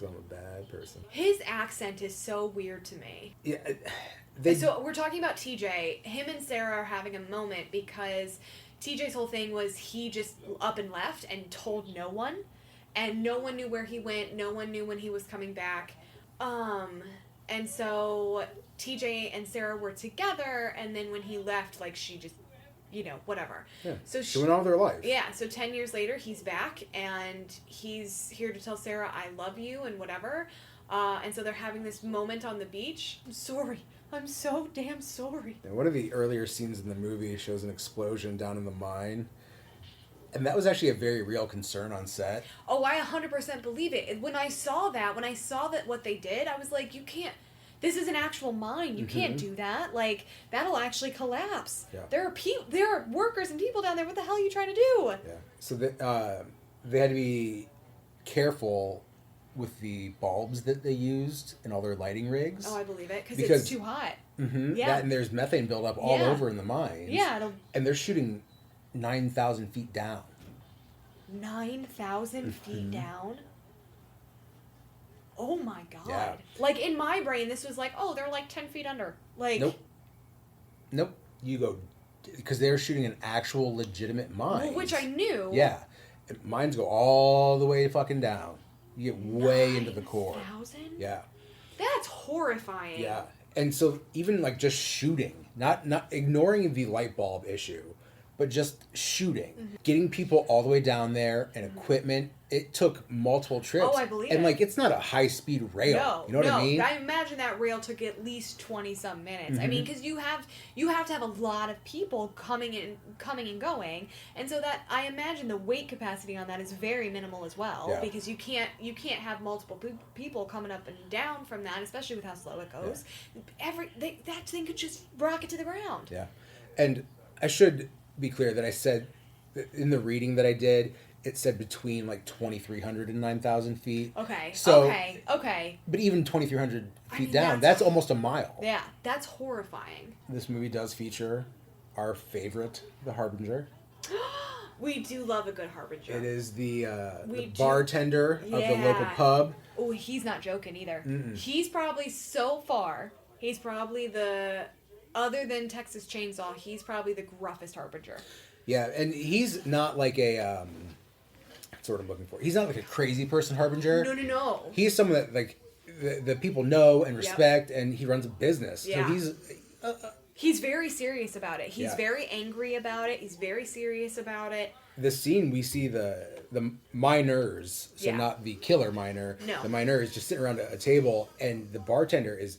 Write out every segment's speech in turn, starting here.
why I'm a bad person. His accent is so weird to me. Yeah. So we're talking about TJ. Him and Sarah are having a moment because TJ's whole thing was he just up and left and told no one. And no one knew where he went. No one knew when he was coming back. And so TJ and Sarah were together, and then when he left, like, she just, whatever. Yeah. So she went on with her life. Yeah, so 10 years later, he's back, and he's here to tell Sarah, I love you, and whatever. And so they're having this moment on the beach. I'm sorry. I'm so damn sorry. And one of the earlier scenes in the movie shows an explosion down in the mine. And that was actually a very real concern on set. Oh, I 100% believe it. When I saw that what they did, I was like, you can't, this is an actual mine. You can't do that. Like, that'll actually collapse. Yeah. There are workers and people down there. What the hell are you trying to do? Yeah. So they had to be careful with the bulbs that they used in all their lighting rigs. Oh, I believe it. Because it's too hot. Yeah. And there's methane buildup all over in the mines. Yeah. And they're shooting 9,000 feet down. 9,000 feet down? Oh my god. Yeah. Like, in my brain, this was like, oh, they're like 10 feet under. Like, Nope. You go, because they're shooting an actual legitimate mine. Well, which I knew. Yeah. Mines go all the way fucking down. You get way into the core. 9,000? Yeah. That's horrifying. Yeah. And so even like just shooting, not ignoring the light bulb issue, but just shooting, getting people all the way down there and equipment, it took multiple trips. Oh, I believe it. And like, it's not a high-speed rail. No, you know what I mean? I imagine that rail took at least 20-some minutes. I mean, because you have to have a lot of people coming and going, and so that, I imagine the weight capacity on that is very minimal as well, because you can't have multiple people coming up and down from that, especially with how slow it goes. Yeah. That thing could just rocket to the ground. Yeah, and I should be clear that I said in the reading that I did, it said between like 2,300 and 9,000 feet. Okay. So, okay. But even 2,300 feet down, that's almost a mile. Yeah, that's horrifying. This movie does feature our favorite, the Harbinger. We do love a good Harbinger. It is the bartender of the local pub. Oh, he's not joking either. He's probably other than Texas Chainsaw, he's probably the gruffest Harbinger. Yeah, and he's not like a, that's what I'm looking for. He's not like a crazy person Harbinger. No. He's someone that, like, the people know and respect, and he runs a business. Yeah. So he's very serious about it. He's very angry about it. He's very serious about it. This scene, we see the miners, so not the killer miner. No. The miners just sitting around a table, and the bartender is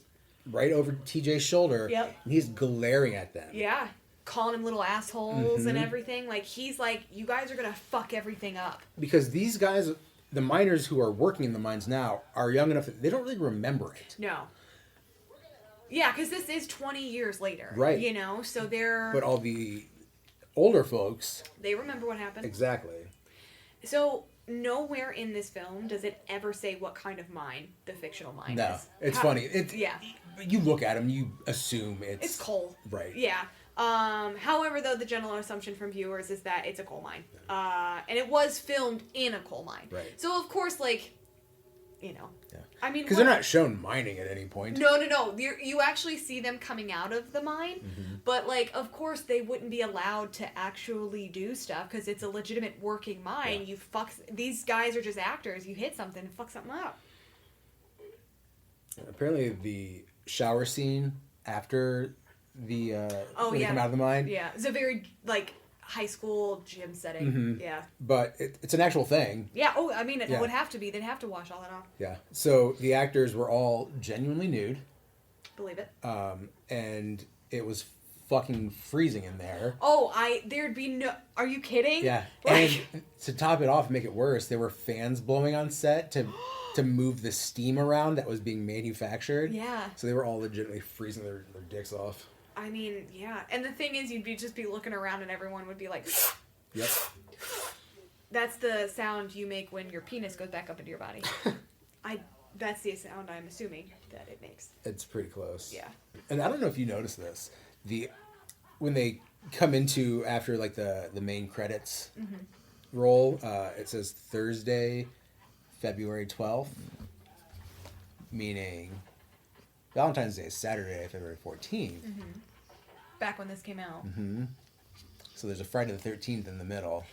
right over TJ's shoulder, and he's glaring at them. Yeah. Calling them little assholes and everything. Like, he's like, you guys are going to fuck everything up. Because these guys, the miners who are working in the mines now, are young enough that they don't really remember it. No. Yeah, because this is 20 years later. Right. You know, so they're... But all the older folks... They remember what happened. Exactly. So, nowhere in this film does it ever say what kind of mine the fictional mine is. No. It's funny. Yeah. You look at them, you assume it's coal. Right. Yeah. However, though, the general assumption from viewers is that it's a coal mine. And it was filmed in a coal mine. Right. So, of course, like, you know. Yeah. I mean... Because they're not shown mining at any point. No. You actually see them coming out of the mine. But, like, of course, they wouldn't be allowed to actually do stuff because it's a legitimate working mine. Yeah. These guys are just actors. You hit something and fuck something up. Apparently, the shower scene after the when they come out of the mine. Yeah, it's a very like high school gym setting. Yeah, but it's an actual thing. Yeah. Oh, I mean, it would have to be. They'd have to wash all that off. Yeah. So the actors were all genuinely nude. Believe it. And it was fucking freezing in there. Oh, there'd be no... Are you kidding? Yeah. Like... And to top it off and make it worse, there were fans blowing on set to move the steam around that was being manufactured. Yeah. So they were all legitimately freezing their dicks off. I mean, yeah. And the thing is, you'd just be looking around and everyone would be like... Yep. That's the sound you make when your penis goes back up into your body. That's the sound I'm assuming that it makes. It's pretty close. Yeah. And I don't know if you noticed this. When they come into after like the main credits roll, it says Thursday, February 12th. meaning Valentine's Day is Saturday, February 14th. Mm-hmm. Back when this came out. Mm-hmm. So there's a Friday the 13th in the middle.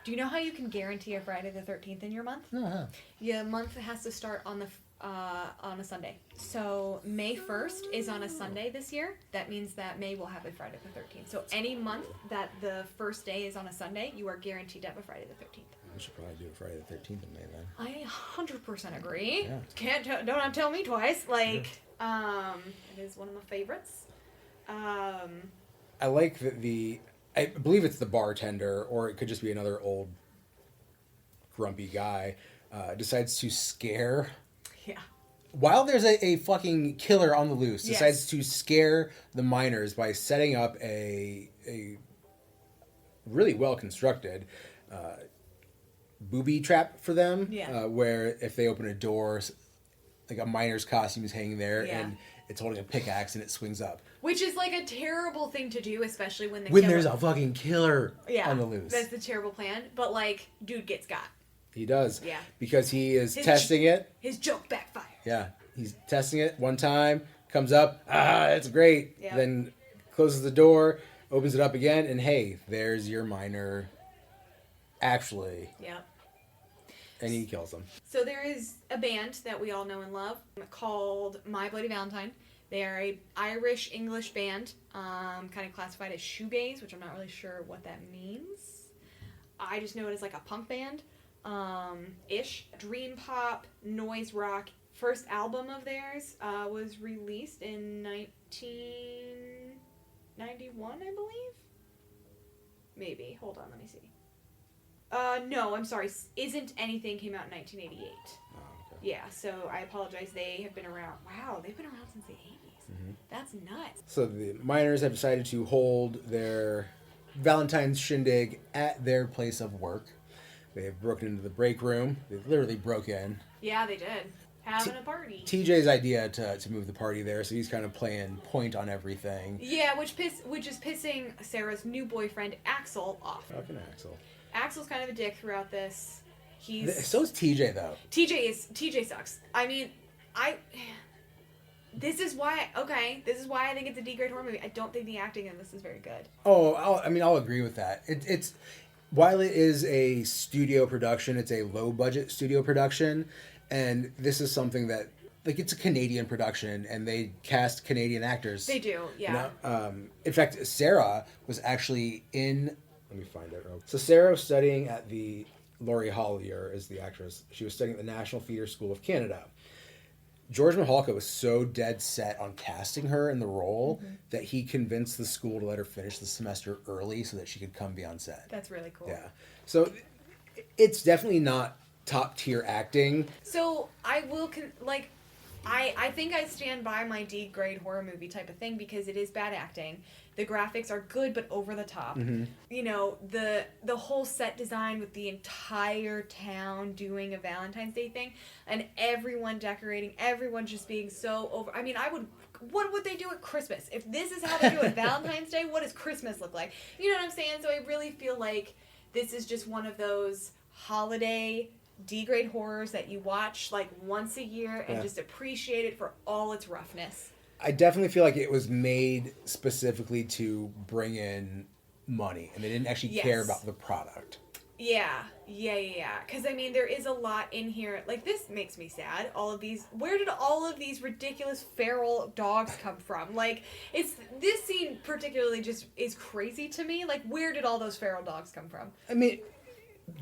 Do you know how you can guarantee a Friday the 13th in your month? Uh-huh. Your month has to start on a Sunday. So May 1st is on a Sunday this year. That means that May will have a Friday the 13th. So any month that the first day is on a Sunday, you are guaranteed to have a Friday the 13th. We should probably do it Friday the 13th in May then. I 100% agree. Yeah. Don't tell me twice. Like, it is one of my favorites. I like that I believe it's the bartender, or it could just be another old grumpy guy, decides to scare. Yeah. While there's a fucking killer on the loose, Yes. decides to scare the miners by setting up a really well constructed booby trap for them. Yeah. Where if they open a door, like a miner's costume is hanging there, Yeah. and it's holding a pickaxe and it swings up. Which is like a terrible thing to do, especially when There's a fucking killer on the loose. That's the terrible plan. But like, dude gets got. He does. Yeah. Because he is testing it. His joke backfires. Yeah. He's testing it one time, comes up, it's great. Yep. Then closes the door, opens it up again, and hey, there's your miner. Actually. Yeah. And he kills them. So there is a band that we all know and love called My Bloody Valentine. They are a Irish English band, kind of classified as shoegaze, which I'm not really sure what that means. I just know it as like a punk band, ish. Dream pop, noise rock. First album of theirs was released in 1991, I believe. Maybe. Hold on, let me see. No, I'm sorry. Isn't Anything came out in 1988. Oh, okay. Yeah, so I apologize. They have been around. Wow, they've been around since the 80s. Mm-hmm. That's nuts. So the miners have decided to hold their Valentine's shindig at their place of work. They have broken into the break room. They literally broke in. Yeah, they did. Having a party. TJ's idea to move the party there, so he's kind of playing point on everything. Yeah, which is pissing Sarah's new boyfriend Axel off. Fucking Axel. Think kind of a dick throughout this. So is TJ though. TJ sucks. I mean, this is why I think it's a D-grade horror movie. I don't think the acting in this is very good. Oh, I'll agree with that. It's while it is a studio production, it's a low budget studio production, and this is something that like it's a Canadian production, and they cast Canadian actors. They do, yeah. You know? In fact, Sarah was actually in. Let me find it. So Sarah was studying at the Laurie Hollier is the actress. She was studying at the National Theatre School of Canada. George Mihalka was so dead set on casting her in the role that he convinced the school to let her finish the semester early so that she could come be on set. That's really cool. Yeah. So it's definitely not top tier acting. So I will I think I stand by my D grade horror movie type of thing because it is bad acting. The graphics are good but over the top. Mm-hmm. You know, the whole set design with the entire town doing a Valentine's Day thing and everyone decorating, everyone just being so over. I mean, what would they do at Christmas? If this is how they do it Valentine's Day, what does Christmas look like? You know what I'm saying? So I really feel like this is just one of those holiday D-grade horrors that you watch like once a year and just appreciate it for all its roughness. I definitely feel like it was made specifically to bring in money, and they didn't actually care about the product. Yeah. Because, I mean, there is a lot in here. Like, this makes me sad. Where did all of these ridiculous feral dogs come from? Like, this scene particularly just is crazy to me. Like, where did all those feral dogs come from? I mean,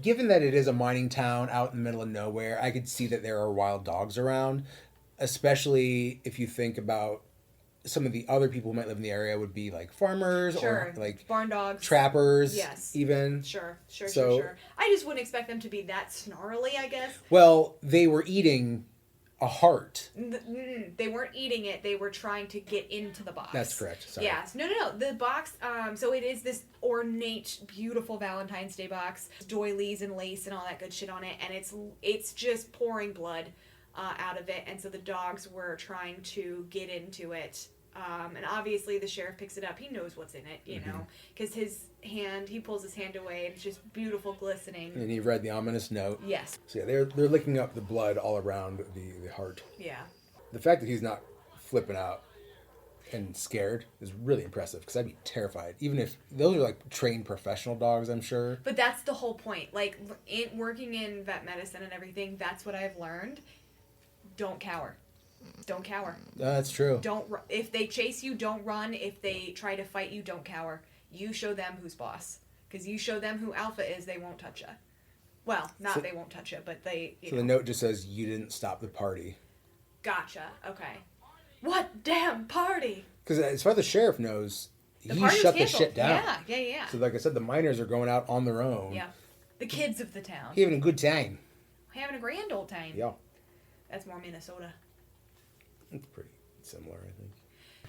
given that it is a mining town out in the middle of nowhere, I could see that there are wild dogs around, especially if you think about some of the other people who might live in the area would be like farmers or like barn dogs, trappers, yes, even. Sure. I just wouldn't expect them to be that snarly, I guess. Well, they were eating a heart. They weren't eating it. They were trying to get into the box. That's correct. Sorry. Yes. No. The box, so it is this ornate, beautiful Valentine's Day box. Doilies and lace and all that good shit on it. And it's just pouring blood out of it. And so the dogs were trying to get into it. And obviously the sheriff picks it up. He knows what's in it, you know, because he pulls his hand away and it's just beautiful, glistening. And he read the ominous note. Yes. So yeah, they're licking up the blood all around the heart. Yeah. The fact that he's not flipping out and scared is really impressive, because I'd be terrified. Even if those are like trained professional dogs, I'm sure. But that's the whole point. Like, working in vet medicine and everything, that's what I've learned. Don't cower. Don't cower. That's true. If they chase you, don't run. If they try to fight you, don't cower. You show them who's boss. Because you show them who alpha is, they won't touch you. Well, they won't touch you, but they... So the note just says, you didn't stop the party. Gotcha. Okay. What damn party? Because as far as the sheriff knows, he shut the shit down. Yeah. So like I said, the miners are going out on their own. Yeah. The kids of the town. Having a good time. Having a grand old time. Yeah. That's more Minnesota. It's pretty similar, I think.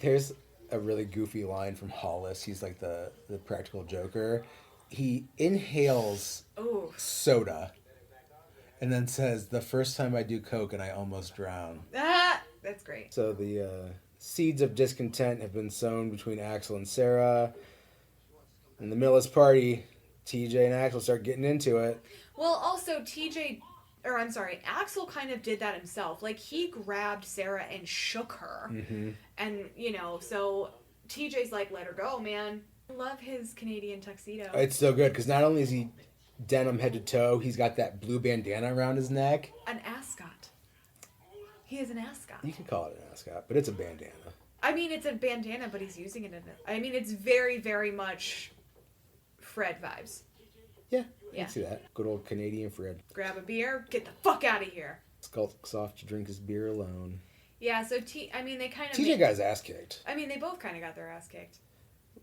There's a really goofy line from Hollis. He's like the practical joker. He inhales soda and then says, "The first time I do coke and I almost drown." Ah, that's great. So the seeds of discontent have been sown between Axel and Sarah. In the middle of this party, TJ and Axel start getting into it. Well, also Axel kind of did that himself. Like, he grabbed Sarah and shook her. Mm-hmm. And, so TJ's like, let her go, man. I love his Canadian tuxedo. It's so good, because not only is he denim head to toe, he's got that blue bandana around his neck. An ascot. He is an ascot. You can call it an ascot, but it's a bandana. I mean, it's a bandana, but he's using it it's very, very much Fred vibes. Yeah, I can see that. Good old Canadian Fred. Grab a beer, get the fuck out of here. Skulks off to drink his beer alone. Yeah, so they kind of... TJ got his ass kicked. I mean, they both kind of got their ass kicked.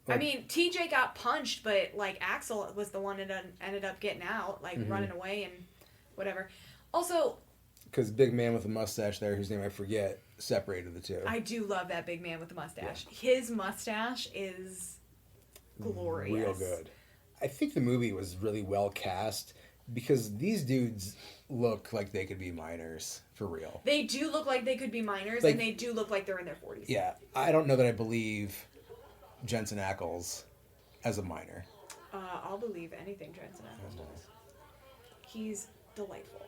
Like, I mean, TJ got punched, but, like, Axel was the one that ended up getting out, like, running away and whatever. Also... Because big man with a mustache there, whose name I forget, separated the two. I do love that big man with the mustache. Yeah. His mustache is glorious. Real good. I think the movie was really well cast, because these dudes look like they could be minors, for real. They do look like they could be minors, and they do look like they're in their 40s. Yeah, I don't know that I believe Jensen Ackles as a minor. I'll believe anything Jensen Ackles does. He's delightful.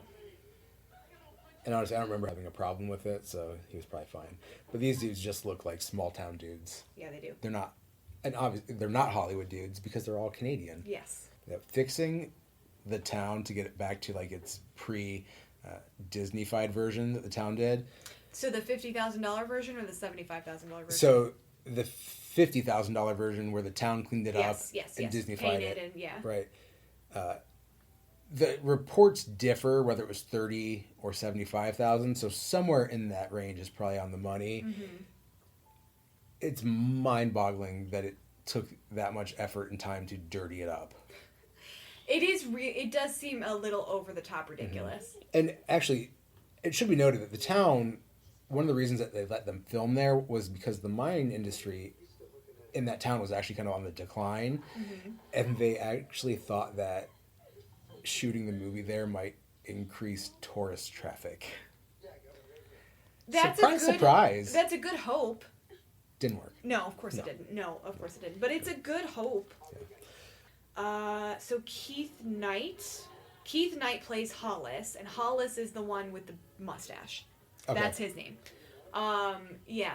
And honestly, I don't remember having a problem with it, so he was probably fine. But these dudes just look like small town dudes. Yeah, they do. They're not, and obviously they're not Hollywood dudes, because they're all Canadian. Yes. Yeah, fixing the town to get it back to like its Disney-fied version that the town did. So the $50,000 version or the $75,000 version? So the $50,000 version where the town cleaned it up and Disney-fied it. And, yeah. Right. The reports differ whether it was 30 or 75,000, so somewhere in that range is probably on the money. Mm-hmm. It's mind-boggling that it took that much effort and time to dirty it up. It does seem a little over the top ridiculous. Mm-hmm. And actually, it should be noted that the town, one of the reasons that they let them film there was because the mining industry in that town was actually kind of on the decline, and they actually thought that shooting the movie there might increase tourist traffic. Surprise. That's a good hope. Didn't work. No, of course it didn't. No, of course it didn't. But it's a good hope. Yeah. So Keith Knight plays Hollis, and Hollis is the one with the mustache. Okay. That's his name.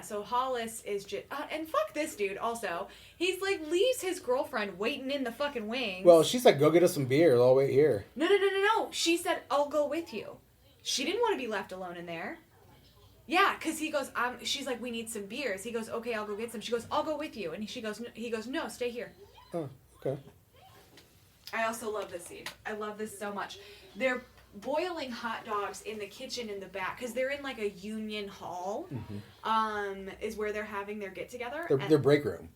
So Hollis is just... and fuck this dude, also. He's, like, leaves his girlfriend waiting in the fucking wings. Well, she's like, go get us some beer. I'll wait here. No. She said, I'll go with you. She didn't want to be left alone in there. Yeah, because he goes, she's like, we need some beers. He goes, okay, I'll go get some. She goes, I'll go with you. And he goes, no, stay here. Oh, okay. I also love this scene. I love this so much. They're boiling hot dogs in the kitchen in the back because they're in like a union hall. Is where they're having their get together. Their break room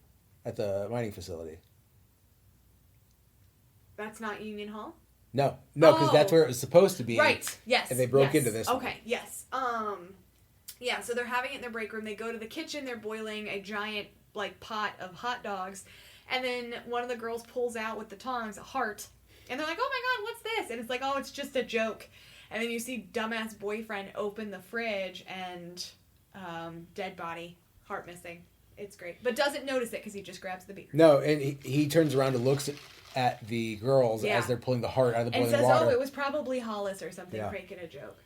at the mining facility. That's not Union Hall? No, because that's where it was supposed to be. Right. Yes. And they broke into this. Okay. Yes. Yeah. So they're having it in their break room. They go to the kitchen. They're boiling a giant like pot of hot dogs, and then one of the girls pulls out with the tongs a heart, and they're like, "Oh my God, what's this?" And it's like, "Oh, it's just a joke." And then you see dumbass boyfriend open the fridge and dead body, heart missing. It's great, but doesn't notice it because he just grabs the beer. No, and he turns around and looks at the girls as they're pulling the heart out of the boiling water. And says, "Oh, it was probably Hollis or something," cranking a joke.